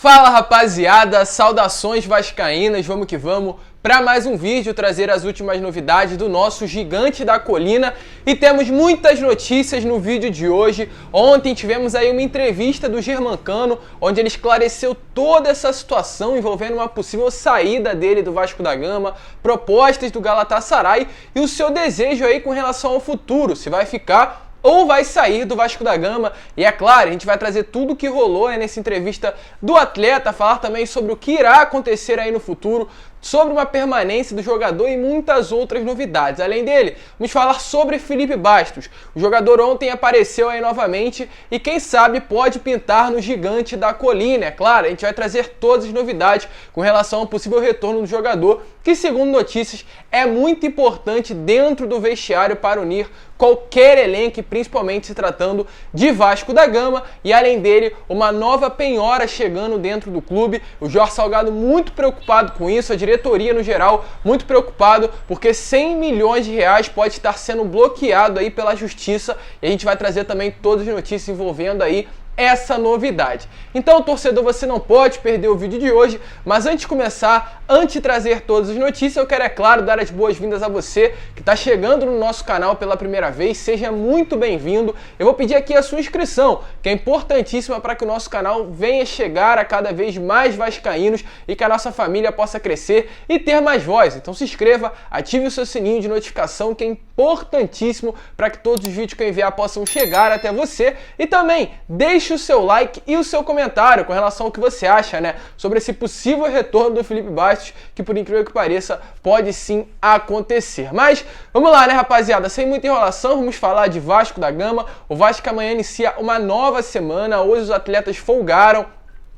Fala rapaziada, saudações vascaínas, vamos que vamos para mais um vídeo trazer as últimas novidades do nosso gigante da colina e temos muitas notícias no vídeo de hoje. Ontem tivemos aí uma entrevista do Germancano, onde ele esclareceu toda essa situação envolvendo uma possível saída dele do Vasco da Gama, propostas do Galatasaray e o seu desejo aí com relação ao futuro, se vai ficar ou vai sair do Vasco da Gama. E é claro, a gente vai trazer tudo o que rolou nessa entrevista do atleta, falar também sobre o que irá acontecer aí no futuro, sobre uma permanência do jogador e muitas outras novidades. Além dele, vamos falar sobre Felipe Bastos. O jogador ontem apareceu aí novamente e quem sabe pode pintar no gigante da colina. É claro, a gente vai trazer todas as novidades com relação ao possível retorno do jogador, que segundo notícias é muito importante dentro do vestiário para unir qualquer elenco, principalmente se tratando de Vasco da Gama. E além dele, uma nova penhora chegando dentro do clube. O Jorge Salgado muito preocupado com isso, a diretoria no geral muito preocupado, porque 100 milhões de reais pode estar sendo bloqueado aí pela justiça. E a gente vai trazer também todas as notícias envolvendo aí essa novidade. Então, torcedor, você não pode perder o vídeo de hoje, mas antes de começar, antes de trazer todas as notícias, eu quero, é claro, dar as boas-vindas a você que está chegando no nosso canal pela primeira vez. Seja muito bem-vindo. Eu vou pedir aqui a sua inscrição, que é importantíssima para que o nosso canal venha chegar a cada vez mais vascaínos e que a nossa família possa crescer e ter mais voz. Então se inscreva, ative o seu sininho de notificação, que é importantíssimo para que todos os vídeos que eu enviar possam chegar até você. E também deixe o seu like e o seu comentário com relação ao que você acha, sobre esse possível retorno do Felipe Bastos, que por incrível que pareça, pode sim acontecer. Mas vamos lá, rapaziada, sem muita enrolação, vamos falar de Vasco da Gama. O Vasco amanhã inicia uma nova semana, hoje os atletas folgaram,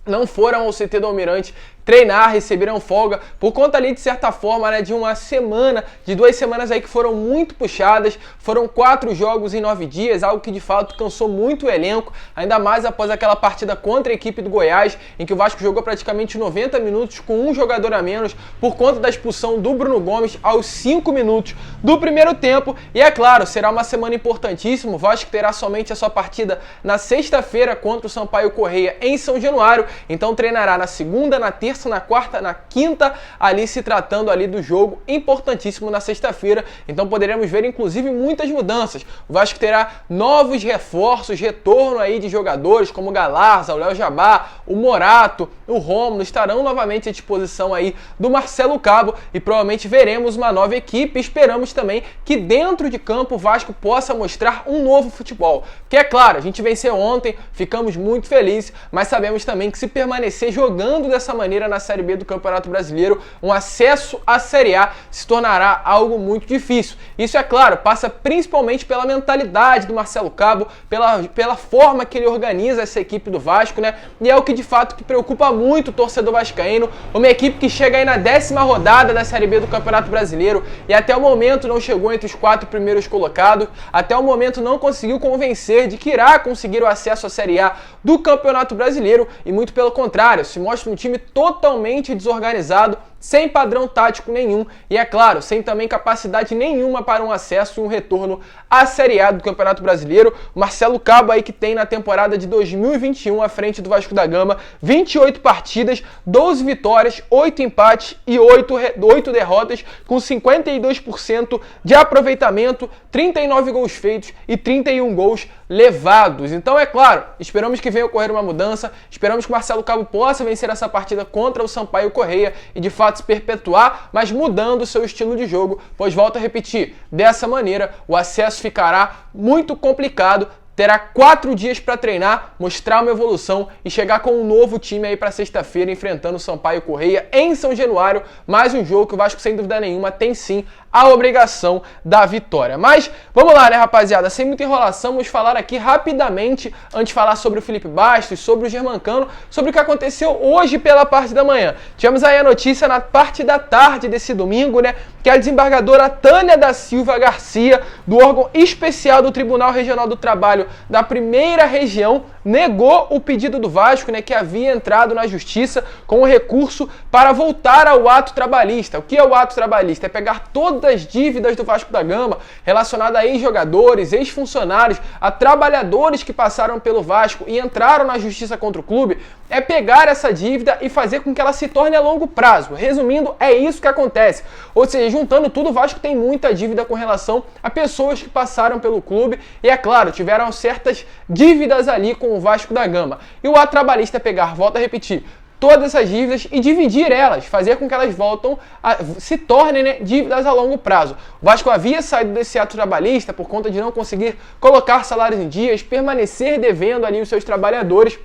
não foram ao CT do Almirante treinar, receberam folga por conta ali de certa forma, de uma semana, de 2 semanas aí que foram muito puxadas. Foram 4 jogos em 9 dias, algo que de fato cansou muito o elenco, ainda mais após aquela partida contra a equipe do Goiás, em que o Vasco jogou praticamente 90 minutos com um jogador a menos por conta da expulsão do Bruno Gomes aos 5 minutos do primeiro tempo. E é claro, será uma semana importantíssima. O Vasco terá somente a sua partida na sexta-feira contra o Sampaio Corrêa em São Januário, então treinará na segunda, na terça, na quarta, na quinta, ali se tratando ali do jogo importantíssimo na sexta-feira. Então poderemos ver inclusive muitas mudanças. O Vasco terá novos reforços, retorno aí de jogadores como o Galarza, o Léo Jabá, o Morato, o Rômulo, estarão novamente à disposição aí do Marcelo Cabo e provavelmente veremos uma nova equipe. Esperamos também que dentro de campo o Vasco possa mostrar um novo futebol, que é claro, a gente venceu ontem, ficamos muito felizes, mas sabemos também que se permanecer jogando dessa maneira na Série B do Campeonato Brasileiro, um acesso à Série A se tornará algo muito difícil. Isso, é claro, passa principalmente pela mentalidade do Marcelo Cabo, pela forma que ele organiza essa equipe do Vasco, e é o que de fato que preocupa muito o torcedor vascaíno. Uma equipe que chega aí na 10ª rodada da Série B do Campeonato Brasileiro e até o momento não chegou entre os 4 primeiros colocados, até o momento não conseguiu convencer de que irá conseguir o acesso à Série A do Campeonato Brasileiro e muito pelo contrário, se mostra um time totalmente desorganizado, sem padrão tático nenhum e, é claro, sem também capacidade nenhuma para um acesso e um retorno à Série A do Campeonato Brasileiro. O Marcelo Cabo aí que tem na temporada de 2021 à frente do Vasco da Gama 28 partidas, 12 vitórias, 8 empates e 8 derrotas, com 52% de aproveitamento, 39 gols feitos e 31 gols levados. Então, é claro, esperamos que venha ocorrer uma mudança, esperamos que o Marcelo Cabo possa vencer essa partida contra o Sampaio Corrêa e de fato se perpetuar, mas mudando o seu estilo de jogo, pois volto a repetir, dessa maneira o acesso ficará muito complicado. Terá 4 dias para treinar, mostrar uma evolução e chegar com um novo time aí para sexta-feira, enfrentando o Sampaio Corrêa em São Januário. Mais um jogo que o Vasco, sem dúvida nenhuma, tem sim a obrigação da vitória. Mas vamos lá, rapaziada, sem muita enrolação, vamos falar aqui rapidamente, antes de falar sobre o Felipe Bastos, sobre o Germancano, sobre o que aconteceu hoje pela parte da manhã. Tivemos aí a notícia na parte da tarde desse domingo, que a desembargadora Tânia da Silva Garcia, do órgão especial do Tribunal Regional do Trabalho da Primeira Região, negou o pedido do Vasco, né, que havia entrado na justiça com o recurso para voltar ao ato trabalhista. O que é o ato trabalhista? É pegar todas as dívidas do Vasco da Gama relacionadas a ex-jogadores, ex-funcionários, a trabalhadores que passaram pelo Vasco e entraram na justiça contra o clube, é pegar essa dívida e fazer com que ela se torne a longo prazo. Resumindo, é isso que acontece. Ou seja, juntando tudo, o Vasco tem muita dívida com relação a pessoas que passaram pelo clube e, é claro, tiveram certas dívidas ali com o Vasco da Gama. E o ato trabalhista é pegar, volto a repetir, todas essas dívidas e dividir elas, fazer com que elas se tornem, né, dívidas a longo prazo. O Vasco havia saído desse ato trabalhista por conta de não conseguir colocar salários em dias, permanecer devendo ali os seus trabalhadores,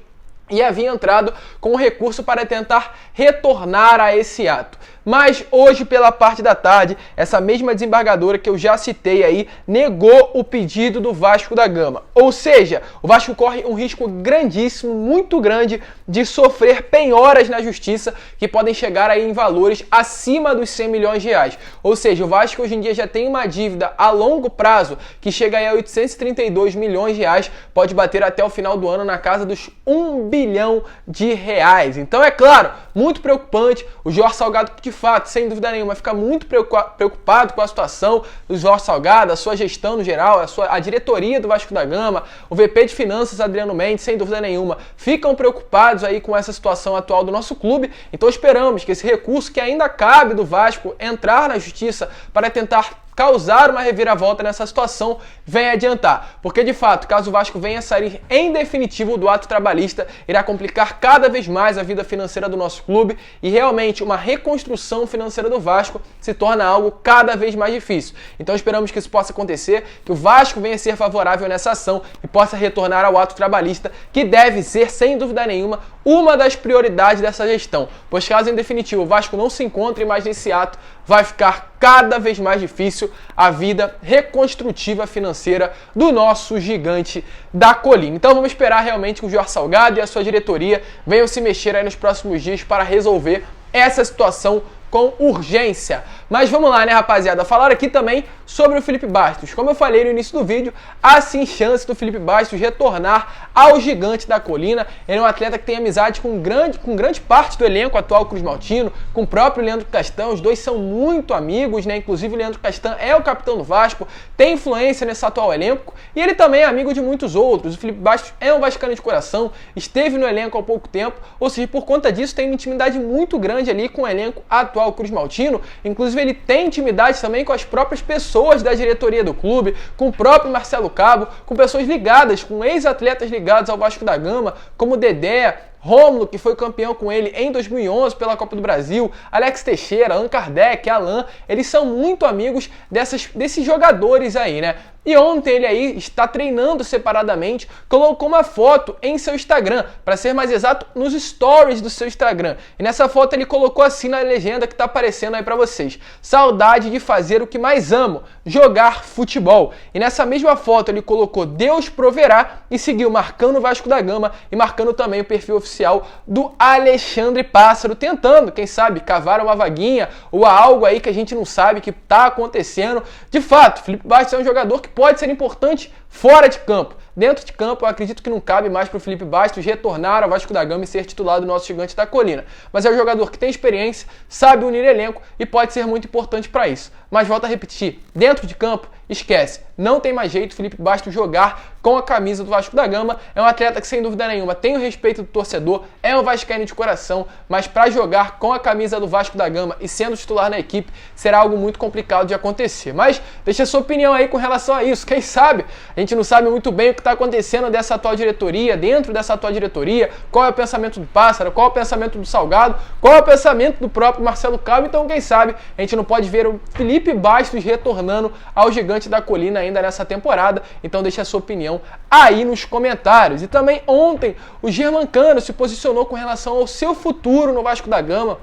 e havia entrado com o recurso para tentar retornar a esse ato. Mas hoje, pela parte da tarde, essa mesma desembargadora que eu já citei aí, negou o pedido do Vasco da Gama. Ou seja, o Vasco corre um risco grandíssimo, muito grande, de sofrer penhoras na justiça, que podem chegar aí em valores acima dos 100 milhões de reais. Ou seja, o Vasco hoje em dia já tem uma dívida a longo prazo, que chega aí a 832 milhões de reais, pode bater até o final do ano na casa dos 1 bilhão de reais. Então, é claro, muito preocupante. O Jorge Salgado, de fato, sem dúvida nenhuma, fica muito preocupado com a situação do Jorge Salgado, a sua gestão no geral, a diretoria do Vasco da Gama, o VP de Finanças, Adriano Mendes, sem dúvida nenhuma, ficam preocupados aí com essa situação atual do nosso clube. Então esperamos que esse recurso que ainda cabe do Vasco entrar na justiça para tentar causar uma reviravolta nessa situação venha adiantar, porque de fato, caso o Vasco venha sair em definitivo do ato trabalhista, irá complicar cada vez mais a vida financeira do nosso clube e realmente uma reconstrução financeira do Vasco se torna algo cada vez mais difícil. Então esperamos que isso possa acontecer, que o Vasco venha a ser favorável nessa ação e possa retornar ao ato trabalhista, que deve ser, sem dúvida nenhuma, uma das prioridades dessa gestão, pois caso em definitivo o Vasco não se encontre mais nesse ato, vai ficar cada vez mais difícil a vida reconstrutiva financeira do nosso gigante da colina. Então vamos esperar realmente que o Jorge Salgado e a sua diretoria venham se mexer aí nos próximos dias para resolver essa situação com urgência. Mas vamos lá, né, rapaziada? Falar aqui também sobre o Felipe Bastos. Como eu falei no início do vídeo, há sim chance do Felipe Bastos retornar ao gigante da colina. Ele é um atleta que tem amizade com grande parte do elenco atual Cruz Maltino, com o próprio Leandro Castan. Os dois são muito amigos, né? Inclusive o Leandro Castan é o capitão do Vasco, tem influência nesse atual elenco e ele também é amigo de muitos outros. O Felipe Bastos é um vascaíno de coração, esteve no elenco há pouco tempo, ou seja, por conta disso tem uma intimidade muito grande ali com o elenco atual Cruz Maltino. Inclusive ele tem intimidade também com as próprias pessoas da diretoria do clube, com o próprio Marcelo Cabo, com pessoas ligadas, com ex-atletas ligados ao Vasco da Gama, como Dedé, Rômulo, que foi campeão com ele em 2011 pela Copa do Brasil, Alex Teixeira, Allan Kardec, Alan, eles são muito amigos desses jogadores aí, né? E ontem ele aí está treinando separadamente, colocou uma foto em seu Instagram, para ser mais exato, nos stories do seu Instagram. E nessa foto ele colocou assim na legenda que está aparecendo aí para vocês: saudade de fazer o que mais amo, jogar futebol. E nessa mesma foto ele colocou Deus proverá e seguiu marcando o Vasco da Gama e marcando também o perfil oficial do Alexandre Pássaro, tentando, quem sabe, cavar uma vaguinha ou algo aí que a gente não sabe que está acontecendo. De fato, Felipe Bastos é um jogador que pode ser importante fora de campo. Dentro de campo, eu acredito que não cabe mais para o Felipe Bastos retornar ao Vasco da Gama e ser titular do nosso gigante da colina. Mas é um jogador que tem experiência, sabe unir elenco e pode ser muito importante para isso. Mas volto a repetir, dentro de campo, esquece. Não tem mais jeito Felipe Bastos jogar com a camisa do Vasco da Gama. É um atleta que, sem dúvida nenhuma, tem o respeito do torcedor, é um vascaíno de coração, mas para jogar com a camisa do Vasco da Gama e sendo titular na equipe, será algo muito complicado de acontecer. Mas deixa a sua opinião aí com relação a isso. Quem sabe? A gente não sabe muito bem o que está acontecendo dessa atual diretoria, dentro dessa atual diretoria, qual é o pensamento do Pássaro, qual é o pensamento do Salgado, qual é o pensamento do próprio Marcelo Cabo. Então, quem sabe, a gente não pode ver o Felipe Bastos retornando ao gigante da colina ainda nessa temporada. Então deixa a sua opinião aí nos comentários. E também ontem o Germancano se posicionou com relação ao seu futuro no Vasco da Gama.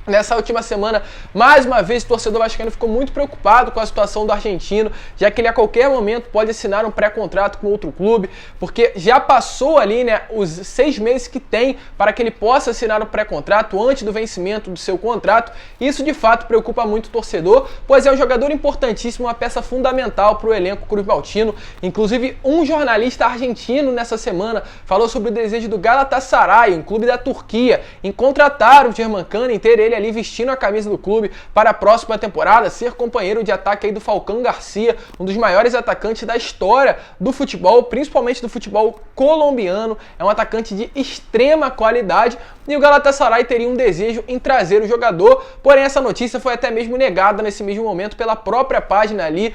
Nessa última semana, mais uma vez, o torcedor vascaíno ficou muito preocupado com a situação do argentino, já que ele a qualquer momento pode assinar um pré-contrato com outro clube, porque já passou ali, né, os 6 meses que tem para que ele possa assinar um pré-contrato antes do vencimento do seu contrato. Isso de fato preocupa muito o torcedor, pois é um jogador importantíssimo, uma peça fundamental para o elenco cruz-maltino. Inclusive, um jornalista argentino nessa semana falou sobre o desejo do Galatasaray, um clube da Turquia, em contratar o Germancano, em ter ele ali vestindo a camisa do clube para a próxima temporada, ser companheiro de ataque aí do Falcão Garcia, um dos maiores atacantes da história do futebol, principalmente do futebol colombiano. É um atacante de extrema qualidade e o Galatasaray teria um desejo em trazer o jogador, porém essa notícia foi até mesmo negada nesse mesmo momento pela própria página ali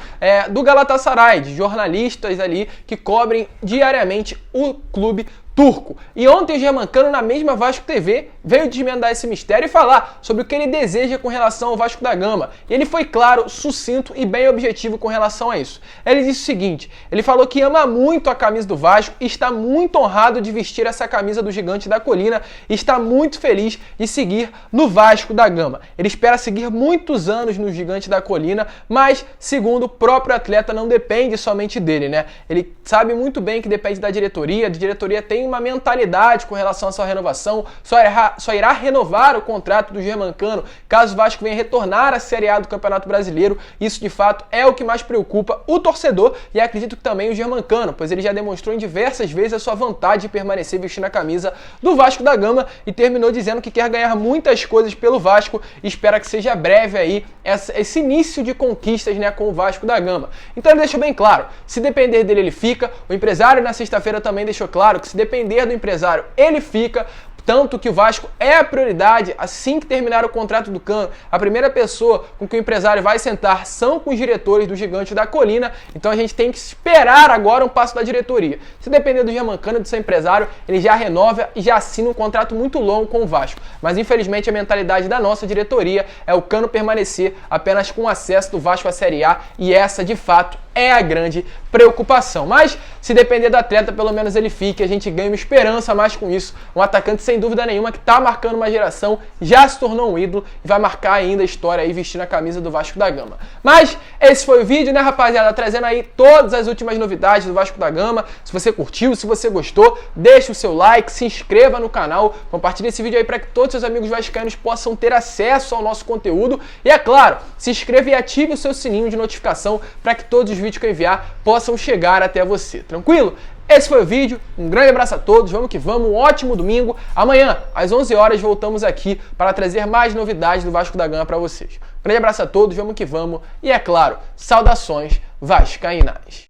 do Galatasaray, de jornalistas ali que cobrem diariamente o clube turco. E ontem o Germancano, na mesma Vasco TV, veio desvendar esse mistério e falar sobre o que ele deseja com relação ao Vasco da Gama. E ele foi claro, sucinto e bem objetivo com relação a isso. Ele disse o seguinte: ele falou que ama muito a camisa do Vasco e está muito honrado de vestir essa camisa do Gigante da Colina e está muito feliz de seguir no Vasco da Gama. Ele espera seguir muitos anos no Gigante da Colina, mas, segundo o próprio atleta, não depende somente dele, né? Ele sabe muito bem que depende da diretoria. A diretoria tem uma mentalidade com relação à sua renovação, só irá renovar o contrato do Germancano caso o Vasco venha retornar à Série A do Campeonato Brasileiro. Isso de fato é o que mais preocupa o torcedor e acredito que também o Germancano, pois ele já demonstrou em diversas vezes a sua vontade de permanecer vestindo a camisa do Vasco da Gama e terminou dizendo que quer ganhar muitas coisas pelo Vasco e espera que seja breve aí esse início de conquistas, né, com o Vasco da Gama. Então ele deixou bem claro, se depender dele ele fica. O empresário na sexta-feira também deixou claro que se depender do empresário ele fica, tanto que o Vasco é a prioridade. Assim que terminar o contrato do Cano, a primeira pessoa com que o empresário vai sentar são com os diretores do Gigante da Colina, então a gente tem que esperar agora um passo da diretoria. Se depender do Germancano e do seu empresário, ele já renova e já assina um contrato muito longo com o Vasco, mas infelizmente a mentalidade da nossa diretoria é o Cano permanecer apenas com acesso do Vasco à Série A, e essa de fato é a grande preocupação. Mas se depender do atleta, pelo menos ele fique, a gente ganha uma esperança mais com isso. Um atacante sem dúvida nenhuma que está marcando uma geração, já se tornou um ídolo e vai marcar ainda a história aí vestindo a camisa do Vasco da Gama. Mas esse foi o vídeo, né, rapaziada? Trazendo aí todas as últimas novidades do Vasco da Gama. Se você curtiu, se você gostou, deixe o seu like, se inscreva no canal, compartilhe esse vídeo aí para que todos os seus amigos vascaínos possam ter acesso ao nosso conteúdo. E é claro, se inscreva e ative o seu sininho de notificação para que todos os vídeos que eu enviar possam chegar até você. Tranquilo? Esse foi o vídeo, um grande abraço a todos, vamos que vamos, um ótimo domingo. Amanhã, às 11 horas, voltamos aqui para trazer mais novidades do Vasco da Gama para vocês. Um grande abraço a todos, vamos que vamos e, é claro, saudações vascaínas.